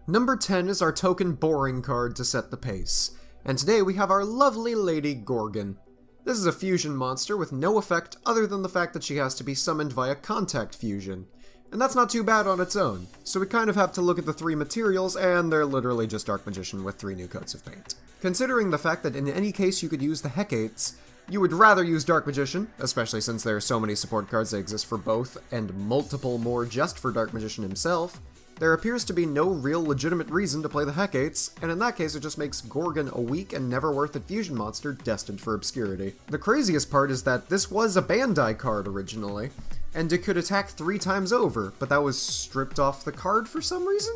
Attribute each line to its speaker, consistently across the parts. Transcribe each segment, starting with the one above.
Speaker 1: Number 10 is our token boring card to set the pace, and today we have our lovely lady Gorgon. This is a fusion monster with no effect other than the fact that she has to be summoned via contact fusion. And that's not too bad on its own, so we kind of have to look at the three materials, and they're literally just Dark Magician with 3 new coats of paint. Considering the fact that in any case you could use the Hecates, you would rather use Dark Magician, especially since there are so many support cards that exist for both, and multiple more just for Dark Magician himself, there appears to be no real legitimate reason to play the Hecates, and in that case it just makes Gorgon a weak and never worth it fusion monster destined for obscurity. The craziest part is that this was a Bandai card originally, and it could attack 3 times over, but that was stripped off the card for some reason?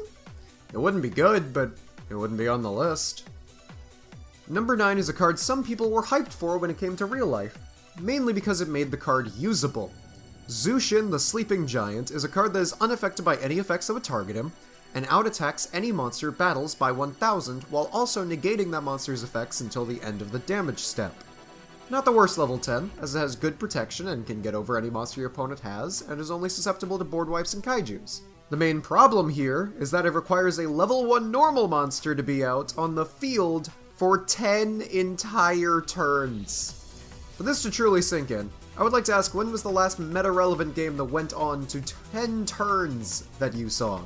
Speaker 1: It wouldn't be good, but it wouldn't be on the list. Number 9 is a card some people were hyped for when it came to real life, mainly because it made the card usable. Zushin, the Sleeping Giant, is a card that is unaffected by any effects that would target him, and out-attacks any monster it battles by 1000, while also negating that monster's effects until the end of the damage step. Not the worst level 10, as it has good protection and can get over any monster your opponent has, and is only susceptible to board wipes and kaijus. The main problem here is that it requires a level 1 normal monster to be out on the field for 10 entire turns. For this to truly sink in, I would like to ask, when was the last meta-relevant game that went on to 10 turns that you saw?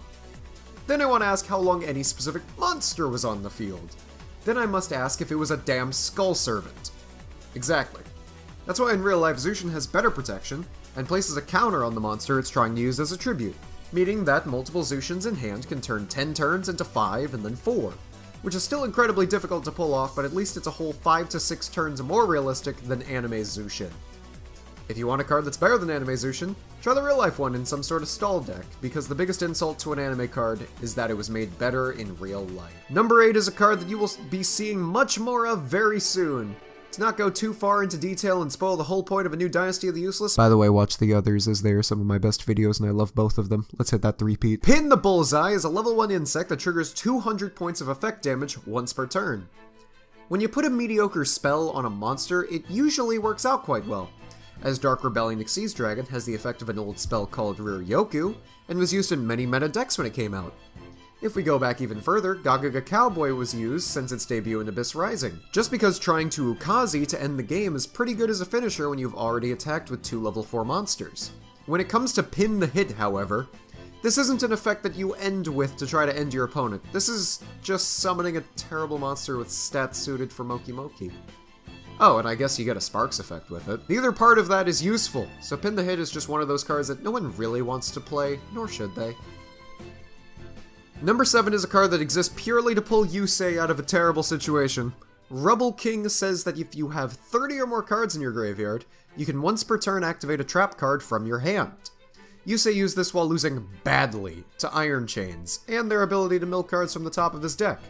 Speaker 1: Then I want to ask how long any specific monster was on the field. Then I must ask if it was a damn Skull Servant. Exactly. That's why in real life Zushin has better protection, and places a counter on the monster it's trying to use as a tribute, meaning that multiple Zushins in hand can turn 10 turns into 5 and then 4, which is still incredibly difficult to pull off, but at least it's a whole 5 to 6 turns more realistic than anime Zushin. If you want a card that's better than anime Zushin, try the real life one in some sort of stall deck, because the biggest insult to an anime card is that it was made better in real life. Number 8 is a card that you will be seeing much more of very soon. To not go too far into detail and spoil the whole point of a new Dynasty of the Useless. By the way, watch the others, as they are some of my best videos and I love both of them. Let's hit that 3-peat. Pin the Bullseye is a level 1 insect that triggers 200 points of effect damage once per turn. When you put a mediocre spell on a monster, it usually works out quite well, as Dark Rebellion Xyz Dragon has the effect of an old spell called Riryoku, and was used in many meta decks when it came out. If we go back even further, Gagaga Cowboy was used since its debut in Abyss Rising, just because trying to Ukazi to end the game is pretty good as a finisher when you've already attacked with 2 level 4 monsters. When it comes to Pin the Hit, however, this isn't an effect that you end with to try to end your opponent. This is just summoning a terrible monster with stats suited for Moki Moki. Oh, and I guess you get a Sparks effect with it. Neither part of that is useful, so Pin the Hit is just one of those cards that no one really wants to play, nor should they. Number 7 is a card that exists purely to pull Yusei out of a terrible situation. Rubble King says that if you have 30 or more cards in your graveyard, you can once per turn activate a trap card from your hand. Yusei used this while losing badly to Iron Chains, and their ability to mill cards from the top of his deck.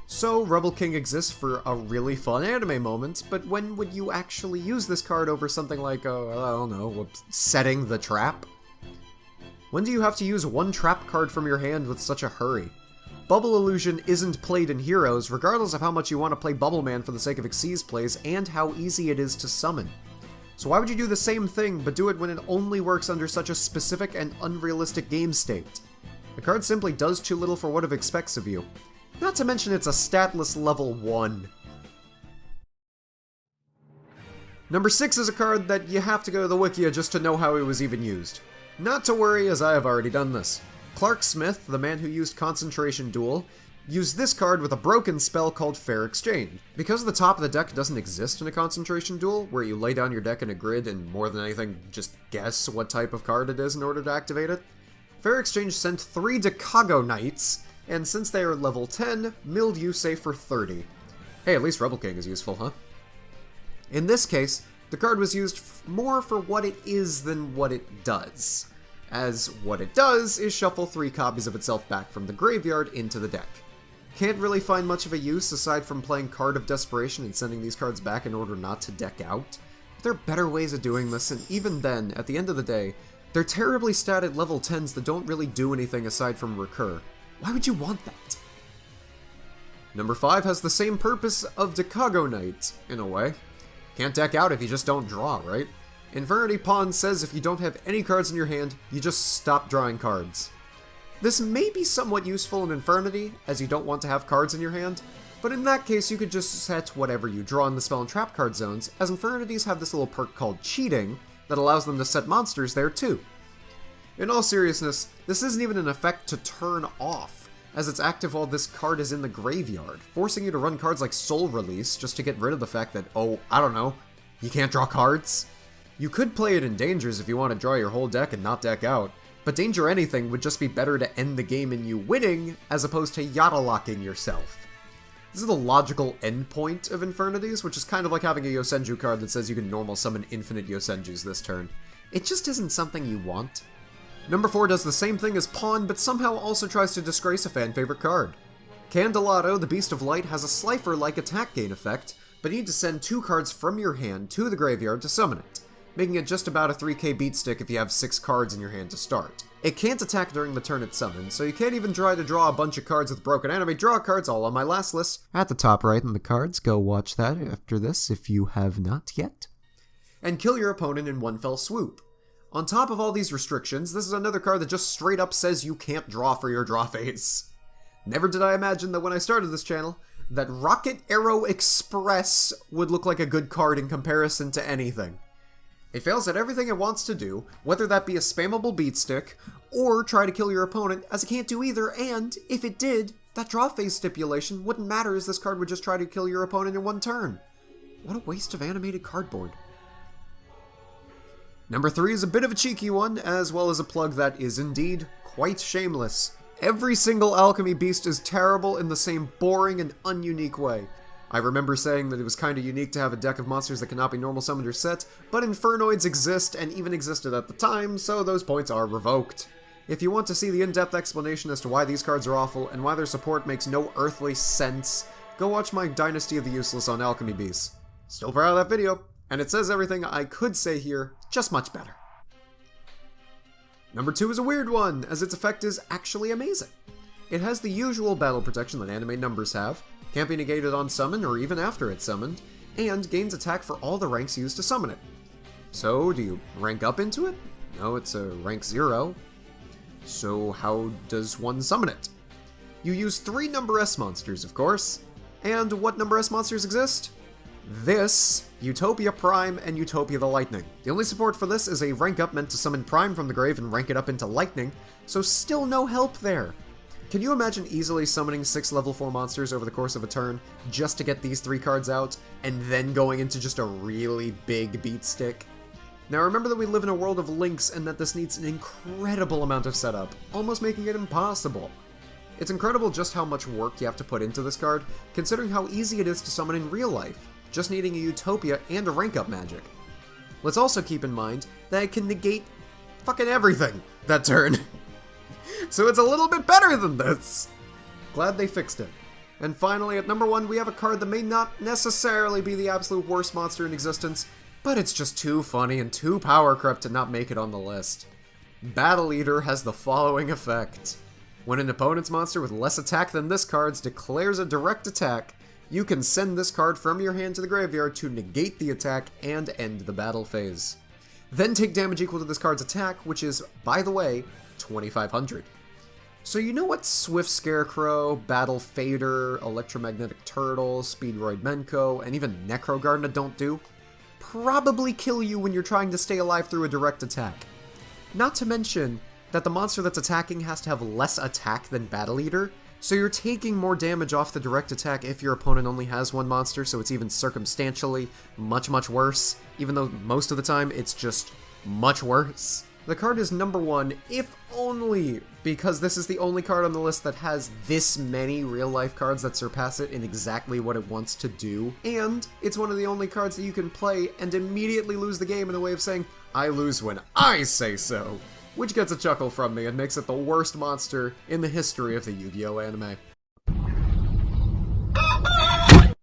Speaker 1: So, Rubble King exists for a really fun anime moment, but when would you actually use this card over something like, I don't know, setting the trap? When do you have to use one trap card from your hand with such a hurry? Bubble Illusion isn't played in Heroes, regardless of how much you want to play Bubble Man for the sake of Xyz plays, and how easy it is to summon. So why would you do the same thing, but do it when it only works under such a specific and unrealistic game state? The card simply does too little for what it expects of you. Not to mention it's a statless level 1. Number 6 is a card that you have to go to the Wikia just to know how it was even used. Not to worry, as I have already done this. Clark Smith, the man who used Concentration Duel, used this card with a broken spell called Fair Exchange. Because the top of the deck doesn't exist in a Concentration Duel, where you lay down your deck in a grid and more than anything just guess what type of card it is in order to activate it, Fair Exchange sent 3 Decagonites, and since they are level 10, milled Yusei for 30. Hey, at least Rebel King is useful, huh? In this case, the card was used more for what it is than what it does, as what it does is shuffle 3 copies of itself back from the graveyard into the deck. Can't really find much of a use aside from playing Card of Desperation and sending these cards back in order not to deck out. But there are better ways of doing this, and even then, at the end of the day, they're terribly statted level 10s that don't really do anything aside from recur. Why would you want that? Number 5 has the same purpose of Decagonite, in a way. Can't deck out if you just don't draw, right? Infernity Pawn says if you don't have any cards in your hand, you just stop drawing cards. This may be somewhat useful in Infernity, as you don't want to have cards in your hand, but in that case you could just set whatever you draw in the spell and trap card zones, as Infernities have this little perk called Cheating that allows them to set monsters there too. In all seriousness, this isn't even an effect to turn off, as it's active while this card is in the graveyard, forcing you to run cards like Soul Release just to get rid of the fact that, oh, I don't know, you can't draw cards? You could play it in Dangers if you want to draw your whole deck and not deck out, but Danger Anything would just be better to end the game in you winning, as opposed to Yata-locking yourself. This is the logical endpoint of Infernities, which is kind of like having a Yosenju card that says you can normal summon infinite Yosenjus this turn. It just isn't something you want. Number 4 does the same thing as Pawn, but somehow also tries to disgrace a fan-favorite card. Candelato, the Beast of Light, has a Slifer-like attack gain effect, but you need to send 2 cards from your hand to the graveyard to summon it, making it just about a 3k beatstick if you have 6 cards in your hand to start. It can't attack during the turn it's summoned, so you can't even try to draw a bunch of cards with broken anime draw cards, all on my last list. At the top right in the cards, go watch that after this if you have not yet. And kill your opponent in one fell swoop. On top of all these restrictions, this is another card that just straight up says you can't draw for your draw phase. Never did I imagine that when I started this channel, that Rocket Arrow Express would look like a good card in comparison to anything. It fails at everything it wants to do, whether that be a spammable beatstick, or try to kill your opponent, as it can't do either, and, if it did, that draw phase stipulation wouldn't matter as this card would just try to kill your opponent in one turn. What a waste of animated cardboard. Number 3 is a bit of a cheeky one, as well as a plug that is indeed quite shameless. Every single alchemy beast is terrible in the same boring and ununique way. I remember saying that it was kinda unique to have a deck of monsters that cannot be normal summoned or set, but Infernoids exist and even existed at the time, so those points are revoked. If you want to see the in-depth explanation as to why these cards are awful and why their support makes no earthly sense, go watch my Dynasty of the Useless on alchemy beasts. Still proud of that video, and it says everything I could say here, just much better. Number 2 is a weird one, as its effect is actually amazing. It has the usual battle protection that anime numbers have, can't be negated on summon or even after it's summoned, and gains attack for all the ranks used to summon it. So, do you rank up into it? No, it's a rank 0. So how does one summon it? You use 3 number S monsters, of course. And what number S monsters exist? This, Utopia Prime, and Utopia the Lightning. The only support for this is a rank up meant to summon Prime from the grave and rank it up into Lightning, so still no help there. Can you imagine easily summoning 6 level 4 monsters over the course of a turn just to get these 3 cards out, and then going into just a really big beatstick? Now remember that we live in a world of links and that this needs an incredible amount of setup, almost making it impossible. It's incredible just how much work you have to put into this card, considering how easy it is to summon in real life, just needing a Utopia and a rank up magic. Let's also keep in mind that it can negate fucking everything that turn. So it's a little bit better than this. Glad they fixed it. And finally, at number 1, we have a card that may not necessarily be the absolute worst monster in existence, but it's just too funny and too power corrupt to not make it on the list. Battle Eater has the following effect. When an opponent's monster with less attack than this card's declares a direct attack, you can send this card from your hand to the graveyard to negate the attack and end the battle phase. Then take damage equal to this card's attack, which is, by the way, 2500. So you know what Swift Scarecrow, Battle Fader, Electromagnetic Turtle, Speedroid Menko, and even Necrogardener don't do? Probably kill you when you're trying to stay alive through a direct attack. Not to mention that the monster that's attacking has to have less attack than Battle Eater, so you're taking more damage off the direct attack if your opponent only has 1 monster, so it's even circumstantially much worse, even though most of the time it's just much worse. The card is number 1, if only because this is the only card on the list that has this many real-life cards that surpass it in exactly what it wants to do, and it's one of the only cards that you can play and immediately lose the game in a way of saying, I lose when I say so, which gets a chuckle from me and makes it the worst monster in the history of the Yu-Gi-Oh! Anime.